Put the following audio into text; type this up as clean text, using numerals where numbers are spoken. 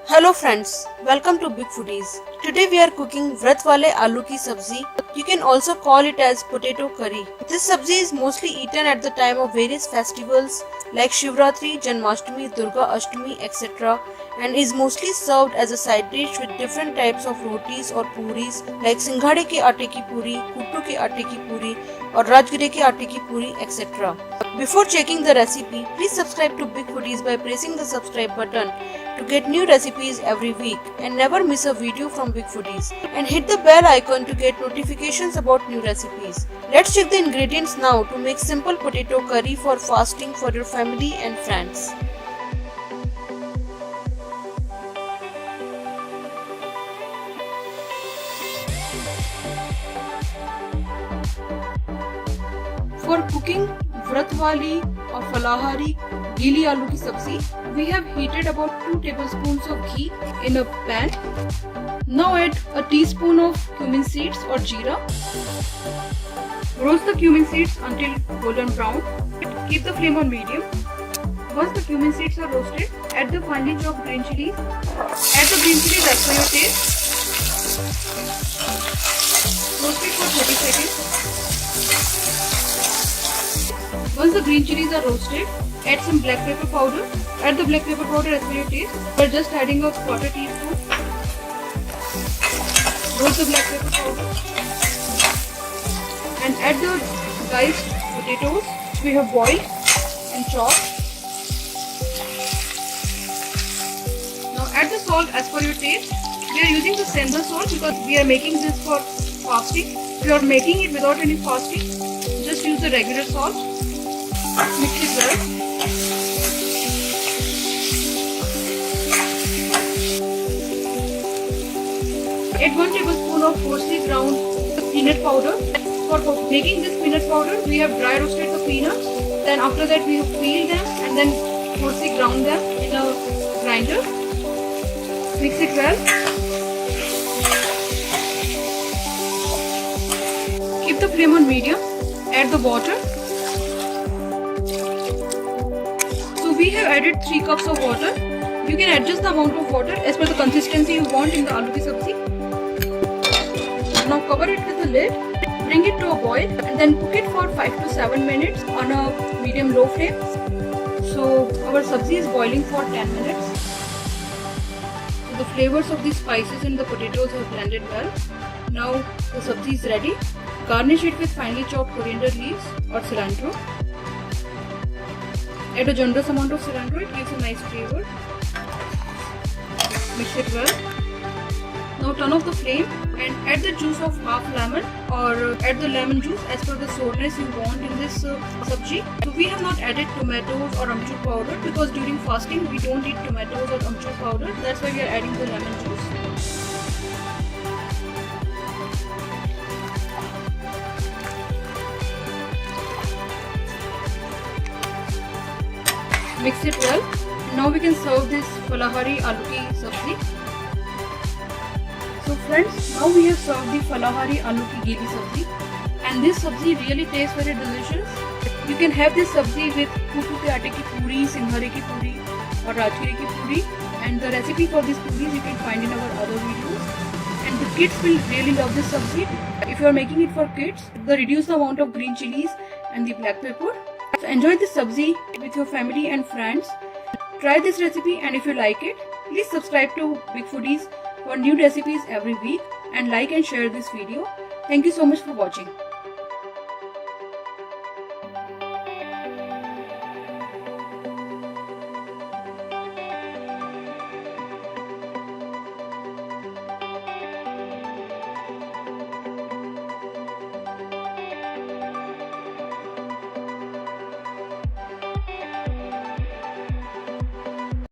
Hello friends, welcome to Big Foodies. Today we are cooking Vrat Wale Aloo Ki Sabzi. You can also call it as potato curry. This sabzi is mostly eaten at the time of various festivals like Shivratri, Janmashtami, Durga Ashtami, etc. and is mostly served as a side dish with different types of rotis or puris like Singhade ke aate ki puri, Kuttu ke aate ki puri or Rajgire ke aate ki puri, etc. Before checking the recipe, please subscribe to Big Foodies by pressing the subscribe button to get new recipes every week and never miss a video from Big Foodies, and hit the bell icon to get notifications about new recipes. Let's check the ingredients now to make simple potato curry for fasting for your family and friends. For cooking Vrat Wali or Falahari Gili Aloo Ki Sabzi, we have heated about 2 tablespoons of ghee in a pan. Now add a teaspoon of cumin seeds or jeera. Roast the cumin seeds until golden brown. Keep the flame on medium. Once the cumin seeds are roasted, add the finely chopped green chilies. Add the green chilies as per your taste. Roast it for 30 seconds. Once the green chilies are roasted, add some black pepper powder. Add the black pepper powder as per your taste. We are just adding a quarter teaspoon. Roast the black pepper powder and add the diced potatoes which we have boiled and chopped. Now add the salt as per your taste. We are using the Sendha salt because we are making this for fasting. If you are making it without any fasting, just use the regular salt. Mix it well. Add 1 tablespoon of coarsely ground peanut powder. For making this peanut powder, we have dry roasted the peanuts. Then after that we have peeled them and then coarsely ground them in a grinder. Mix it well. Keep the flame on medium. Add the water. We have added 3 cups of water. You can adjust the amount of water as per the consistency you want in the aloo ki sabzi. Now cover it with a lid, bring it to a boil and then cook it for 5 to 7 minutes on a medium-low flame. So our sabzi is boiling for 10 minutes. So the flavors of the spices and the potatoes have blended well. Now the sabzi is ready. Garnish it with finely chopped coriander leaves or cilantro. Add a generous amount of cilantro, it gives a nice flavor. Mix it well. Now turn off the flame and add the juice of half lemon or add the lemon juice as per the sourness you want in this sabji. So we have not added tomatoes or amchur powder because during fasting we don't eat tomatoes or amchur powder. That's why we are adding the lemon juice. Mix it well. Now we can serve this Falahari Aloo Ki Sabzi. So friends, now we have served the Falahari Aloo Ki Gili Sabzi, and this sabzi really tastes very delicious. You can have this sabzi with Kuttu ke aate ki puri, Singhade ki puri or Rajgire ki puri, and the recipe for these puris you can find in our other videos. And the kids will really love this sabzi. If you are making it for kids, reduce the amount of green chilies and the black pepper. So enjoy this sabzi with your family and friends. Try this recipe, and if you like it, please subscribe to Big Foodies for new recipes every week and like and share this video. Thank you so much for watching.